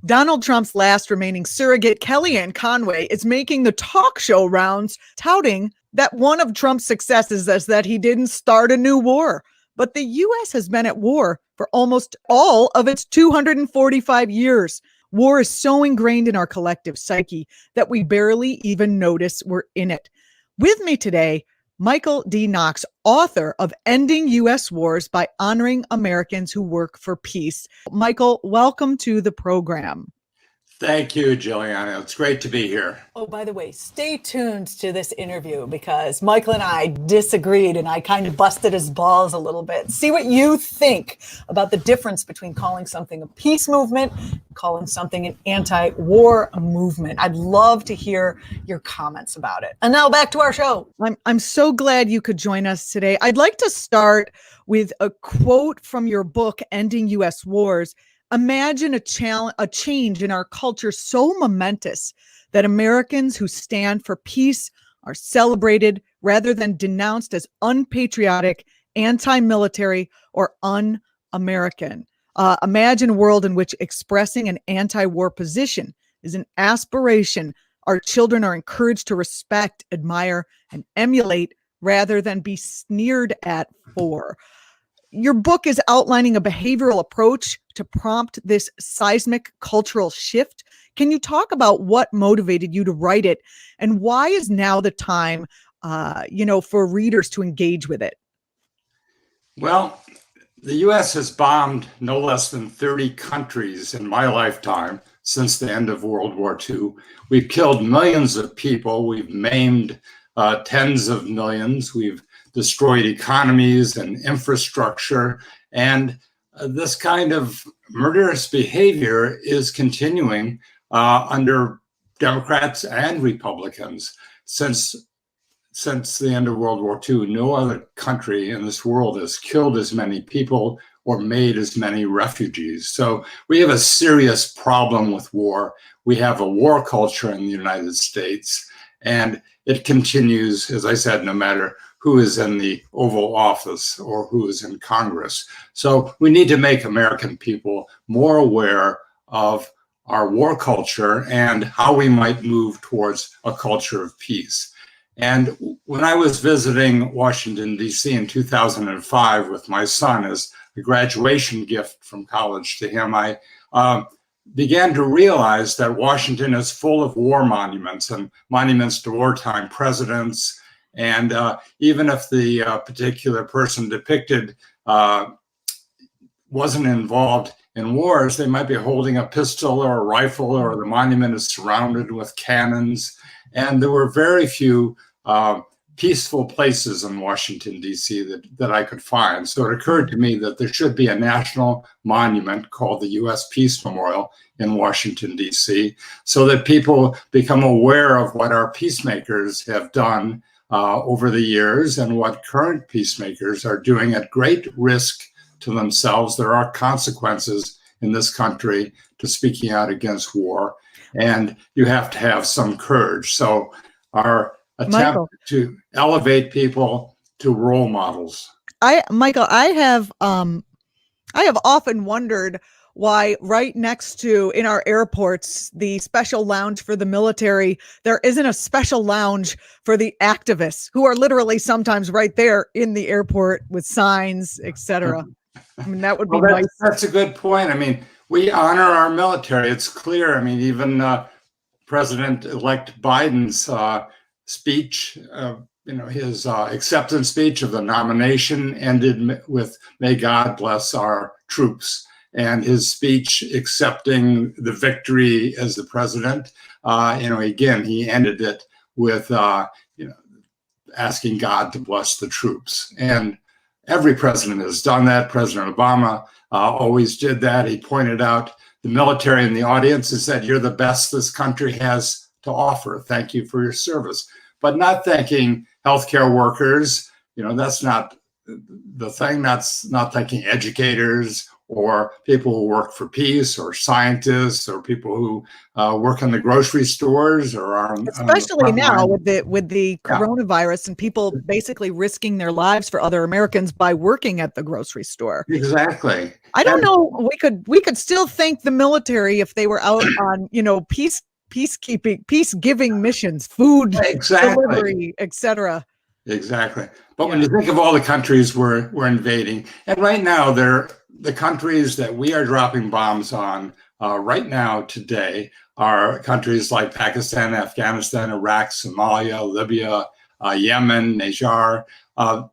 Donald Trump's last remaining surrogate, Kellyanne Conway, is making the talk show rounds, touting that one of Trump's successes is that he didn't start a new war. But the U.S. has been at war for almost all of its 245 years. War is so ingrained in our collective psyche that we barely even notice we're in it. With me today, Michael D. Knox, author of Ending U.S. Wars by Honoring Americans Who Work for Peace. Michael, welcome to the program. Thank you, Julianna. It's great to be here. Oh, by the way, stay tuned to this interview because Michael and I disagreed and I kind of busted his balls a little bit. See what you think about the difference between calling something a peace movement, calling something an anti-war movement. I'd love to hear your comments about it. And now back to our show. I'm so glad you could join us today. I'd like to start with a quote from your book, Ending U.S. Wars. Imagine a change in our culture so momentous that Americans who stand for peace are celebrated rather than denounced as unpatriotic, anti-military, or un-American. Imagine a world in which expressing an anti-war position is an aspiration our children are encouraged to respect, admire, and emulate rather than be sneered at for. Your book is outlining a behavioral approach to prompt this seismic cultural shift. Can you talk about what motivated you to write it and why is now the time, for readers to engage with it? Well, the U.S. has bombed no less than 30 countries in my lifetime since the end of World War II. We've killed millions of people. We've maimed tens of millions. We've destroyed economies and infrastructure. And this kind of murderous behavior is continuing under Democrats and Republicans. Since the end of World War II, no other country in this world has killed as many people or made as many refugees. So we have a serious problem with war. We have a war culture in the United States, and it continues, as I said, no matter who is in the Oval Office or who is in Congress. So we need to make American people more aware of our war culture and how we might move towards a culture of peace. And when I was visiting Washington, D.C. in 2005 with my son as a graduation gift from college to him, I began to realize that Washington is full of war monuments and monuments to wartime presidents. And even if the particular person depicted wasn't involved in wars, they might be holding a pistol or a rifle, or the monument is surrounded with cannons. And there were very few peaceful places in Washington, D.C. that I could find. So it occurred to me that there should be a national monument called the U.S. Peace Memorial in Washington, D.C., so that people become aware of what our peacemakers have done over the years and what current peacemakers are doing at great risk to themselves. There are consequences in this country to speaking out against war, and you have to have some courage. So our attempt to elevate people to role models. Michael, I have often wondered why right next to, in our airports, the special lounge for the military, there isn't a special lounge for the activists who are literally sometimes right there in the airport with signs, etc. I mean, that would be nice. That's a good point. I mean, we honor our military. It's clear. I mean, even President-elect Biden's speech, his acceptance speech of the nomination ended with "May God bless our troops." And his speech accepting the victory as the president, again, he ended it with, asking God to bless the troops. And every president has done that. President Obama always did that. He pointed out the military in the audience and said, "You're the best this country has to offer. Thank you for your service." But not thanking healthcare workers, that's not the thing. That's not thanking educators or people who work for peace, or scientists, or people who work in the grocery stores or are on the Especially front now line. with the Yeah, coronavirus and people basically risking their lives for other Americans by working at the grocery store. exactly. I don't And know. We could still thank the military if they were out on, peace giving missions, food exactly. delivery, etc. Exactly. But when Yeah. you think of all the countries we're invading, and right now they're the countries that we are dropping bombs on right now today are countries like Pakistan, Afghanistan, Iraq, Somalia, Libya, Yemen, Niger.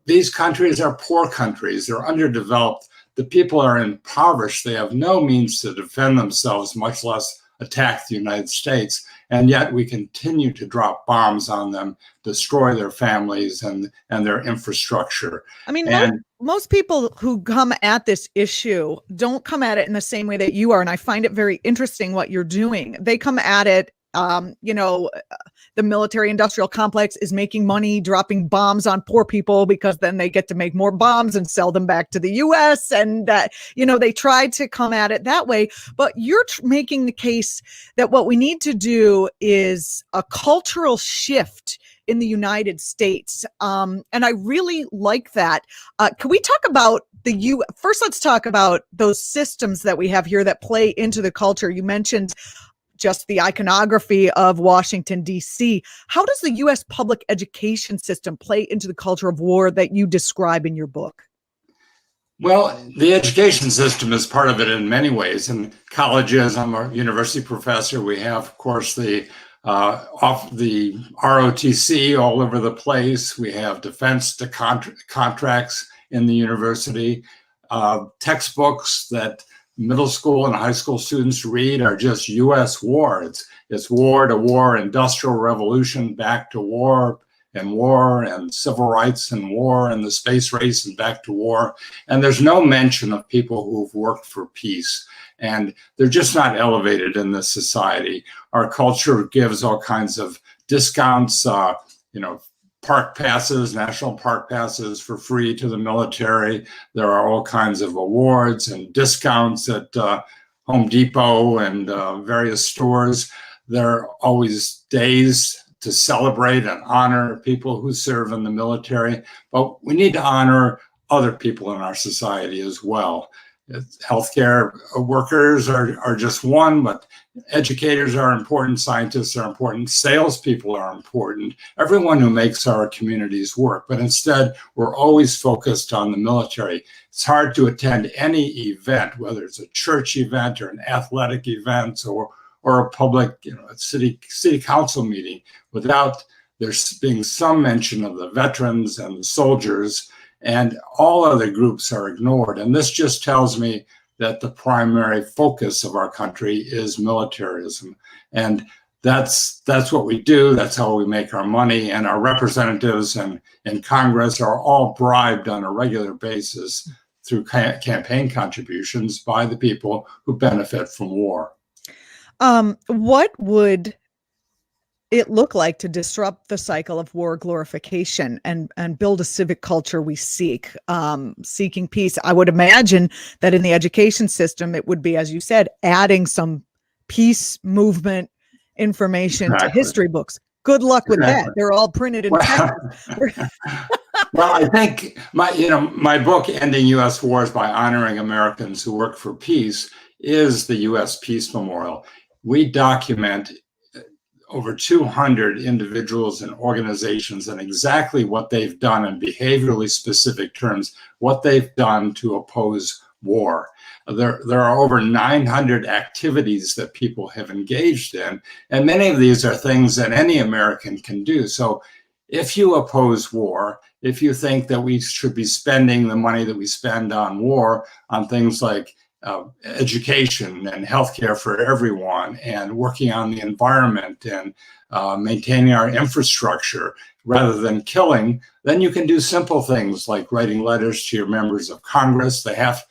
These countries are poor countries. They're underdeveloped. The people are impoverished. They have no means to defend themselves, much less attack the United States. And yet we continue to drop bombs on them, destroy their families and their infrastructure. I mean, And most people who come at this issue don't come at it in the same way that you are, and I find it very interesting what you're doing. They come at it, the military-industrial complex is making money dropping bombs on poor people because then they get to make more bombs and sell them back to the U.S. And they try to come at it that way. But you're making the case that what we need to do is a cultural shift in the United States. And I really like that. Can we talk about first, let's talk about those systems that we have here that play into the culture. You mentioned just the iconography of Washington, D.C. How does the U.S. public education system play into the culture of war that you describe in your book? well, the education system is part of it in many ways. In colleges, I'm a university professor. We have, of course, the ROTC all over the place. We have defense contracts in the university. Textbooks that middle school and high school students read are just U.S. war. It's war to war, industrial revolution, back to war, and civil rights and war, and the space race and back to war. And there's no mention of people who've worked for peace. And they're just not elevated in this society. Our culture gives all kinds of discounts, park passes, national park passes for free to the military. There are all kinds of awards and discounts at Home Depot and various stores. There are always days to celebrate and honor people who serve in the military, but we need to honor other people in our society as well. Healthcare workers are just one, but educators are important, scientists are important, salespeople are important, everyone who makes our communities work. But instead, we're always focused on the military. It's hard to attend any event, whether it's a church event or an athletic event or a public, a city council meeting, without there being some mention of the veterans and the soldiers, and all other groups are ignored. And this just tells me that the primary focus of our country is militarism. And that's what we do. That's how we make our money. And our representatives and in Congress are all bribed on a regular basis through campaign contributions by the people who benefit from war. What would it look like to disrupt the cycle of war glorification and build a civic culture we seek, seeking peace? I would imagine that in the education system, it would be, as you said, adding some peace movement information to history books. Good luck with that. They're all printed in text. Well, I think my book, Ending U.S. Wars by Honoring Americans Who Work for Peace, is the U.S. Peace Memorial. We document over 200 individuals and organizations and exactly what they've done in behaviorally specific terms, what they've done to oppose war. There are over 900 activities that people have engaged in, and many of these are things that any American can do. So if you oppose war, if you think that we should be spending the money that we spend on war on things like education and healthcare for everyone, and working on the environment and maintaining our infrastructure rather than killing, then you can do simple things like writing letters to your members of Congress. The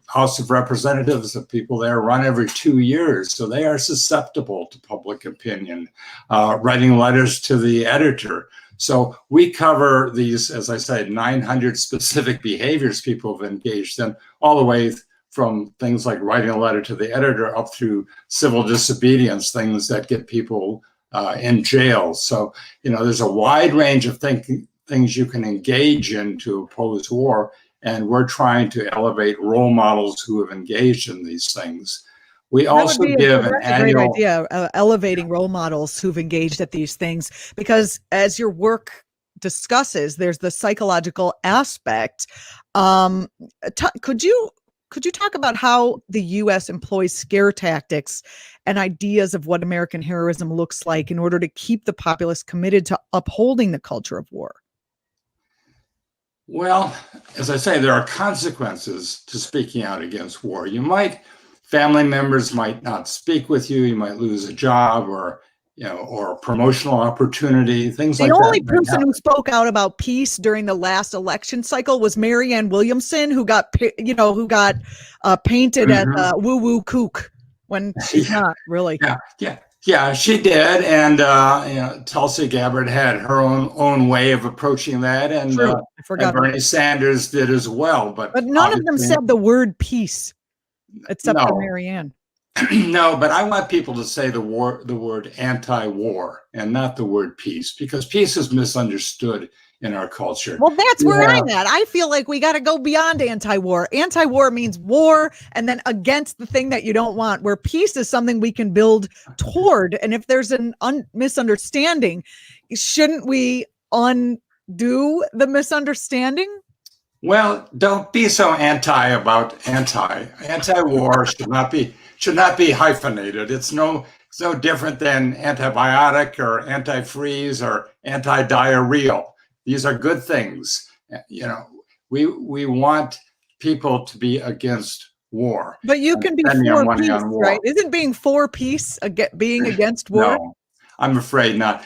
House of Representatives, the people there, run every 2 years, so they are susceptible to public opinion. Writing letters to the editor. So we cover these, as I said, 900 specific behaviors people have engaged in, all the way from things like writing a letter to the editor up through civil disobedience, things that get people in jail. So, there's a wide range of things you can engage in to oppose war. And we're trying to elevate role models who have engaged in these things. We also give an annual. Great idea, elevating role models who've engaged at these things, because as your work discusses, there's the psychological aspect. Could you talk about how the U.S. employs scare tactics and ideas of what American heroism looks like in order to keep the populace committed to upholding the culture of war? Well, as I say, there are consequences to speaking out against war. Family members might not speak with you. You might lose a job or a promotional opportunity, things like that. The only person who spoke out about peace during the last election cycle was Marianne Williamson, who got painted as a woo-woo kook when she's not really. Yeah, she did, and Tulsi Gabbard had her own way of approaching that, and Bernie Sanders did as well. But none of them said the word peace, except for Marianne. No, but I want people to say the word anti-war and not the word peace, because peace is misunderstood in our culture. Well, that's where I'm at. I feel like we got to go beyond anti-war. Anti-war means war and then against the thing that you don't want, where peace is something we can build toward. And if there's an misunderstanding, shouldn't we undo the misunderstanding? Well, don't be so anti-war should not be hyphenated. It's no different than antibiotic or antifreeze or anti-diarrheal. These are good things. We want people to be against war. But you can be for peace, right? Isn't being for peace being against war? No, I'm afraid not.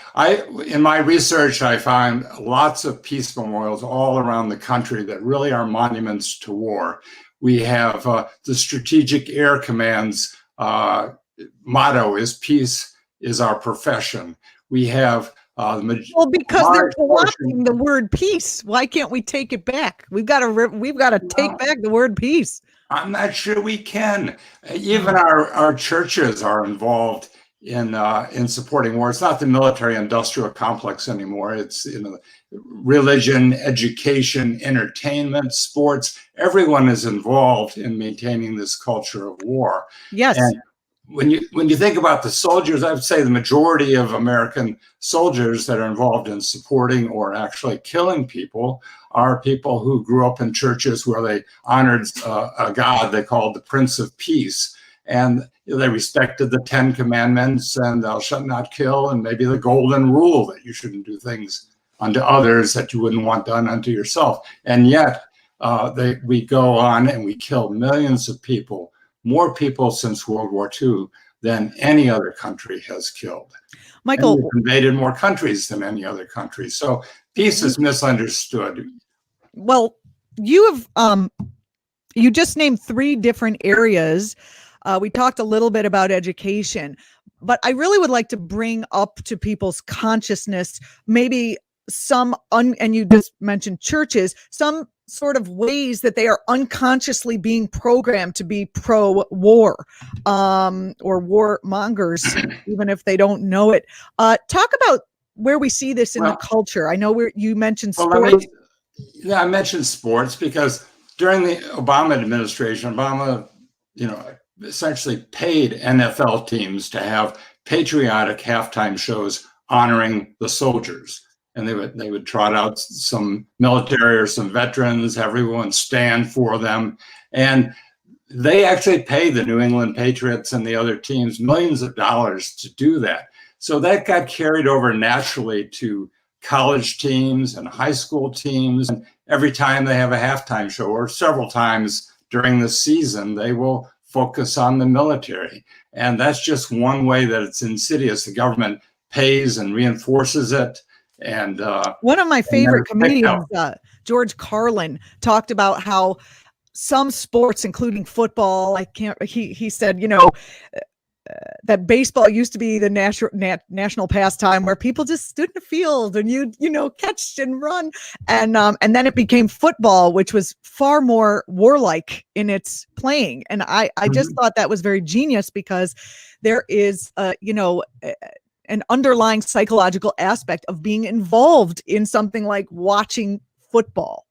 In my research, I found lots of peace memorials all around the country that really are monuments to war. We have the Strategic Air Command's motto is "Peace is our profession." We have because they're co-opting the word peace. Why can't we take it back? We've got to take back the word peace. I'm not sure we can. Even our churches are involved in supporting war. It's not the military-industrial complex anymore. It's religion, education, entertainment, sports. Everyone is involved in maintaining this culture of war. Yes. And when you think about the soldiers, I would say the majority of American soldiers that are involved in supporting or actually killing people are people who grew up in churches where they honored a God they called the Prince of Peace. And they respected the 10 Commandments and thou shalt not kill, and maybe the golden rule that you shouldn't do things unto others that you wouldn't want done unto yourself. And yet we go on and we kill millions of people, more people since World War II than any other country has killed. Michael, we've invaded more countries than any other country. So peace is misunderstood. Well, you have you just named 3 different areas. We talked a little bit about education, but I really would like to bring up to people's consciousness maybe and you just mentioned churches, some sort of ways that they are unconsciously being programmed to be pro-war or war mongers, even if they don't know it. Talk about where we see this in the culture. I know you mentioned sports. I mentioned sports because during the Obama administration, Obama, essentially paid NFL teams to have patriotic halftime shows honoring the soldiers. And they would trot out some military or some veterans, everyone stand for them. And they actually paid the New England Patriots and the other teams millions of dollars to do that. So that got carried over naturally to college teams and high school teams. And every time they have a halftime show, or several times during the season, they will focus on the military. And that's just one way that it's insidious. The government pays and reinforces it. And one of my favorite comedians, George Carlin, talked about how some sports, including football, he said, that baseball used to be the national pastime where people just stood in the field and you catch and run, and then it became football, which was far more warlike in its playing. And I just thought that was very genius, because there is an underlying psychological aspect of being involved in something like watching football.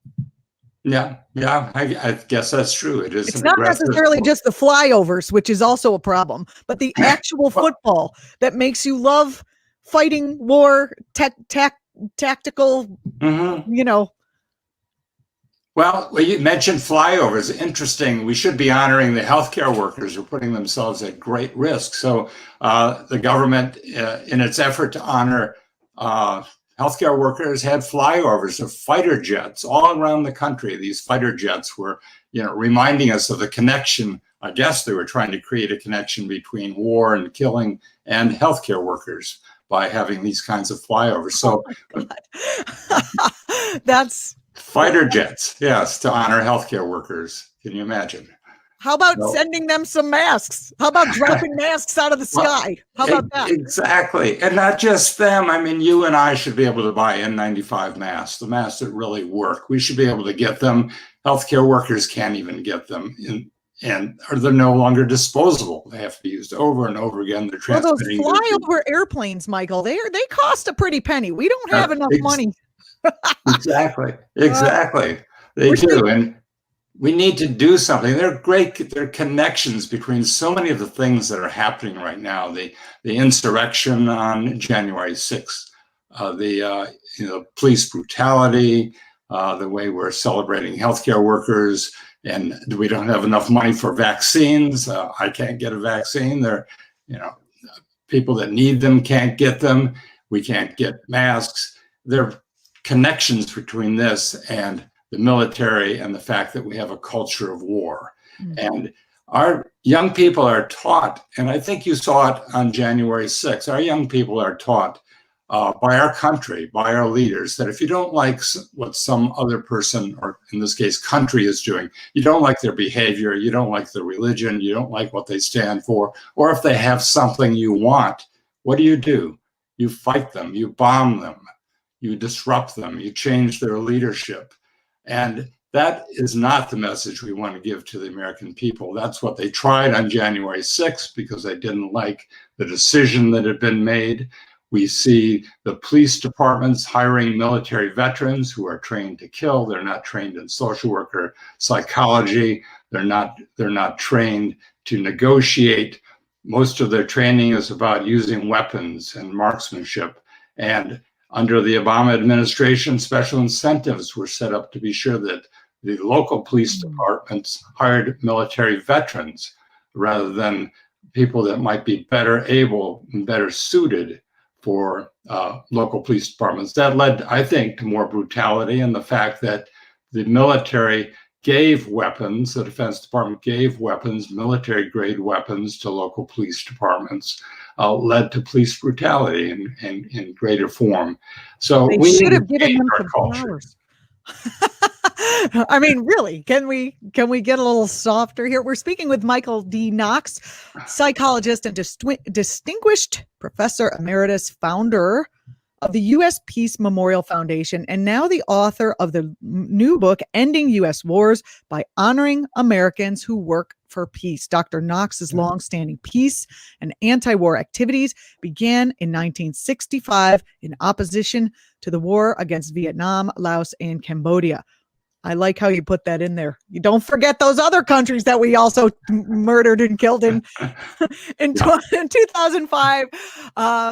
Yeah, I guess that's true. It's not necessarily sport. Just the flyovers, which is also a problem, but the actual football that makes you love fighting war, tactical, Well, you mentioned flyovers. Interesting. We should be honoring the healthcare workers who are putting themselves at great risk. So the government, in its effort to honor healthcare workers, had flyovers of fighter jets all around the country. These fighter jets were, reminding us of the connection. I guess they were trying to create a connection between war and killing and healthcare workers by having these kinds of flyovers. So that's fighter jets, yes, to honor healthcare workers. Can you imagine? How about sending them some masks? How about dropping masks out of the sky? How about that? Exactly. And not just them. I mean, you and I should be able to buy N95 masks, the masks that really work. We should be able to get them. Healthcare workers can't even get them, or they're no longer disposable. They have to be used over and over again. They're transmitting. Those flyover airplanes, Michael, they cost a pretty penny. We don't have enough money. Exactly. They do. And we need to do something. They're great. They're connections between so many of the things that are happening right now. The insurrection on January 6th, the police brutality, the way we're celebrating healthcare workers, and we don't have enough money for vaccines. I can't get a vaccine. There, people that need them can't get them. We can't get masks. There are connections between this and the military and the fact that we have a culture of war. And our young people are taught, and I think you saw it on January 6th, our young people are taught by our country, by our leaders, that if you don't like what some other person, or in this case, country is doing, you don't like their behavior, you don't like their religion, you don't like what they stand for, or if they have something you want, what do? You fight them, you bomb them, you disrupt them, you change their leadership. And that is not the message we want to give to the American people. That's what they tried on January 6th because they didn't like the decision that had been made. We see the police departments hiring military veterans who are trained to kill. They're not trained in social work or psychology. They're not trained to negotiate. Most of their training is about using weapons and marksmanship. And under the Obama administration, special incentives were set up to be sure that the local police departments hired military veterans rather than people that might be better able and better suited for local police departments. That led, I think, to more brutality, and the fact that the military gave weapons, the Defense Department gave weapons, military-grade weapons to local police departments, led to police brutality in greater form. So we should have given them some flowers. I mean, really, can we get a little softer here? We're speaking with Michael D. Knox, psychologist and distinguished professor emeritus, founder of the U.S. Peace Memorial Foundation, and now the author of the new book, Ending U.S. Wars by Honoring Americans Who Work for Peace. Dr. Knox's longstanding peace and anti-war activities began in 1965 in opposition to the war against Vietnam, Laos, and Cambodia. I like how you put that in there. You don't forget those other countries that we also murdered and killed in. In 2005,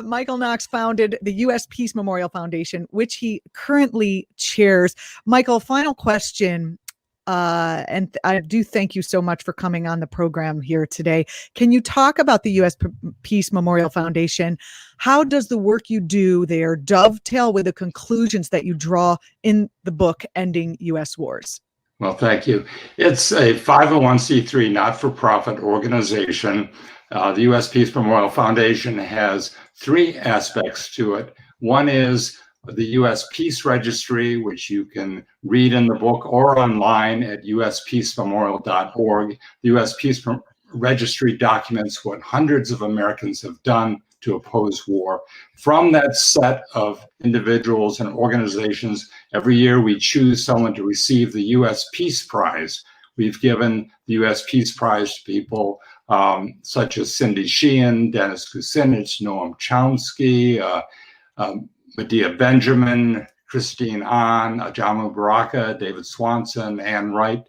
Michael Knox founded the U.S. Peace Memorial Foundation, which he currently chairs. Michael, final question. And I do thank you so much for coming on the program here today. Can you talk about the U.S. Peace Memorial Foundation? How does the work you do there dovetail with the conclusions that you draw in the book, Ending U.S. Wars? Well, thank you. It's a 501c3 not-for-profit organization. The U.S. Peace Memorial Foundation has three aspects to it. One is the U.S. Peace Registry, which you can read in the book or online at uspeacememorial.org. The U.S. Peace registry documents what hundreds of Americans have done to oppose war. From that set of individuals and organizations, every year we choose someone to receive the U.S. Peace Prize. We've given the U.S. Peace Prize to people such as Cindy Sheehan, Dennis Kucinich, Noam Chomsky, Medea Benjamin, Christine Ahn, Ajamu Baraka, David Swanson, Ann Wright,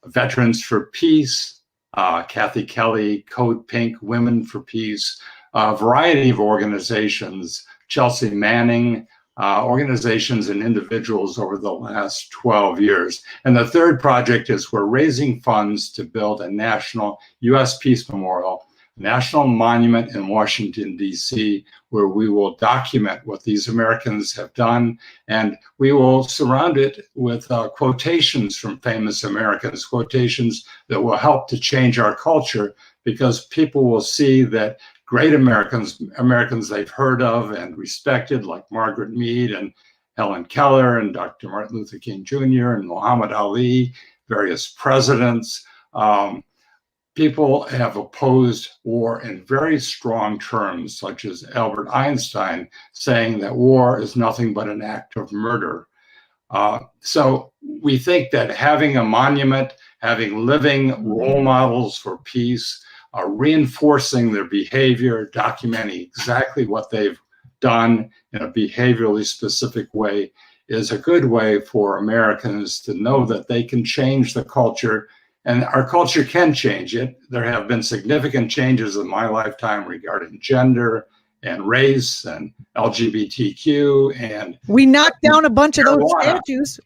Veterans for Peace, Kathy Kelly, Code Pink, Women for Peace, a variety of organizations, Chelsea Manning, organizations and individuals over the last 12 years. And the third project is we're raising funds to build a national U.S. Peace Memorial, national monument in Washington, D.C., where we will document what these Americans have done, and we will surround it with quotations from famous Americans, quotations that will help to change our culture, because people will see that great Americans they've heard of and respected, like Margaret Mead and Helen Keller and Dr. Martin Luther King Jr. and Muhammad Ali, various presidents. People have opposed war in very strong terms, such as Albert Einstein saying that war is nothing but an act of murder. So we think that having a monument, having living role models for peace, reinforcing their behavior, documenting exactly what they've done in a behaviorally specific way, is a good way for Americans to know that they can change the culture. And our culture can change it. There have been significant changes in my lifetime regarding gender and race and LGBTQ. And we knocked down a bunch of those marijuana. statues.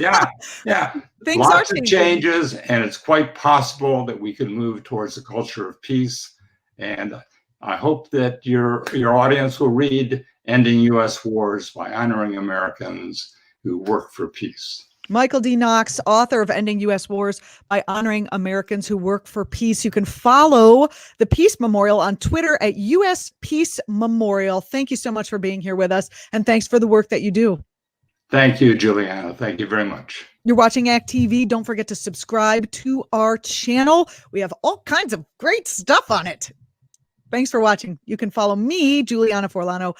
Yeah. Things Lots are of changes, and it's quite possible that we can move towards a culture of peace. And I hope that your audience will read Ending U.S. Wars by Honoring Americans Who Work for Peace. Michael D. Knox, author of Ending U.S. Wars by Honoring Americans Who Work for Peace. You can follow the Peace Memorial on Twitter at U.S. Peace Memorial. Thank you so much for being here with us, and thanks for the work that you do. Thank you, Julianna. Thank you very much. You're watching ACT TV. Don't forget to subscribe to our channel. We have all kinds of great stuff on it. Thanks for watching. You can follow me, Julianna Forlano,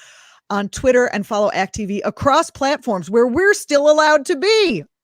on Twitter, and follow ACT TV across platforms where we're still allowed to be.